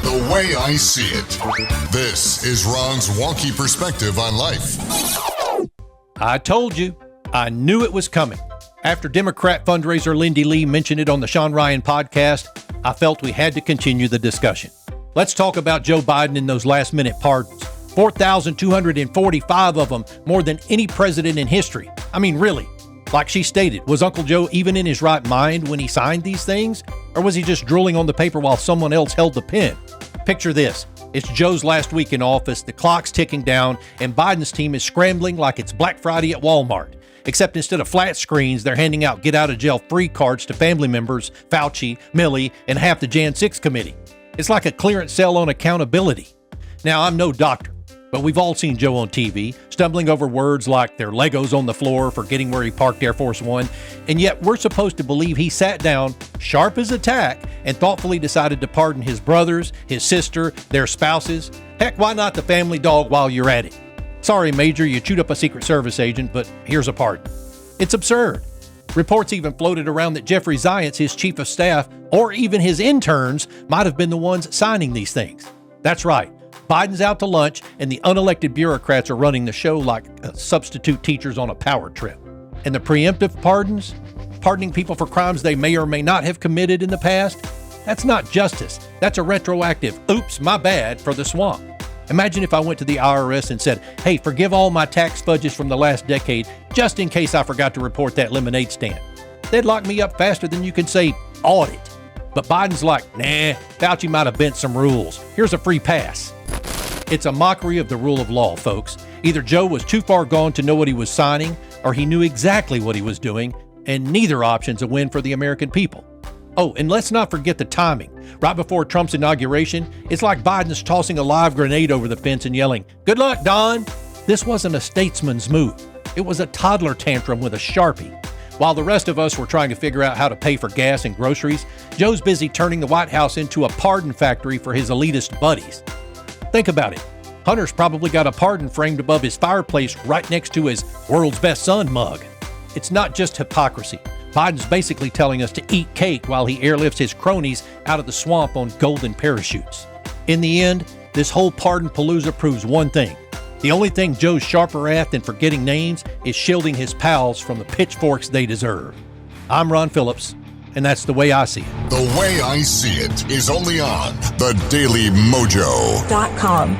The way I see it. This is Ron's wonky perspective on life. I told you. I knew it was coming. After Democrat fundraiser Lindy Lee mentioned it on the Sean Ryan podcast, I felt we had to continue the discussion. Let's talk about Joe Biden and those last-minute pardons. 4,245 of them, more than any president in history. I mean, really. Like she stated, was Uncle Joe even in his right mind when he signed these things? Or was he just drooling on the paper while someone else held the pen? Picture this. It's Joe's last week in office, the clock's ticking down, and Biden's team is scrambling like it's Black Friday at Walmart. Except instead of flat screens, they're handing out get-out-of-jail-free cards to family members, Fauci, Milley, and half the Jan 6 committee. It's like a clearance sale on accountability. Now, I'm no doctor, but we've all seen Joe on TV, stumbling over words like there are Legos on the floor, forgetting where he parked Air Force One, and yet we're supposed to believe he sat down, sharp as a tack, and thoughtfully decided to pardon his brothers, his sister, their spouses. Heck, why not the family dog while you're at it? Sorry, Major, you chewed up a Secret Service agent, but here's a pardon. It's absurd. Reports even floated around that Jeffrey Zients, his chief of staff, or even his interns, might have been the ones signing these things. That's right. Biden's out to lunch, and the unelected bureaucrats are running the show like substitute teachers on a power trip. And the preemptive pardons, pardoning people for crimes they may or may not have committed in the past, that's not justice. That's a retroactive, oops, my bad, for the swamp. Imagine if I went to the IRS and said, hey, forgive all my tax fudges from the last decade, just in case I forgot to report that lemonade stand. They'd lock me up faster than you can say audit. But Biden's like, nah, Fauci might have bent some rules. Here's a free pass. It's a mockery of the rule of law, folks. Either Joe was too far gone to know what he was signing, or he knew exactly what he was doing, and neither option's a win for the American people. Oh, and let's not forget the timing. Right before Trump's inauguration, it's like Biden's tossing a live grenade over the fence and yelling, "Good luck, Don." This wasn't a statesman's move. It was a toddler tantrum with a Sharpie. While the rest of us were trying to figure out how to pay for gas and groceries, Joe's busy turning the White House into a pardon factory for his elitist buddies. Think about it. Hunter's probably got a pardon framed above his fireplace right next to his world's best son mug. It's not just hypocrisy. Biden's basically telling us to eat cake while he airlifts his cronies out of the swamp on golden parachutes. In the end, this whole pardon palooza proves one thing. The only thing Joe's sharper at than forgetting names is shielding his pals from the pitchforks they deserve. I'm Ron Phillips, and that's the way I see it. The way I see it is only on the DailyMojo.com.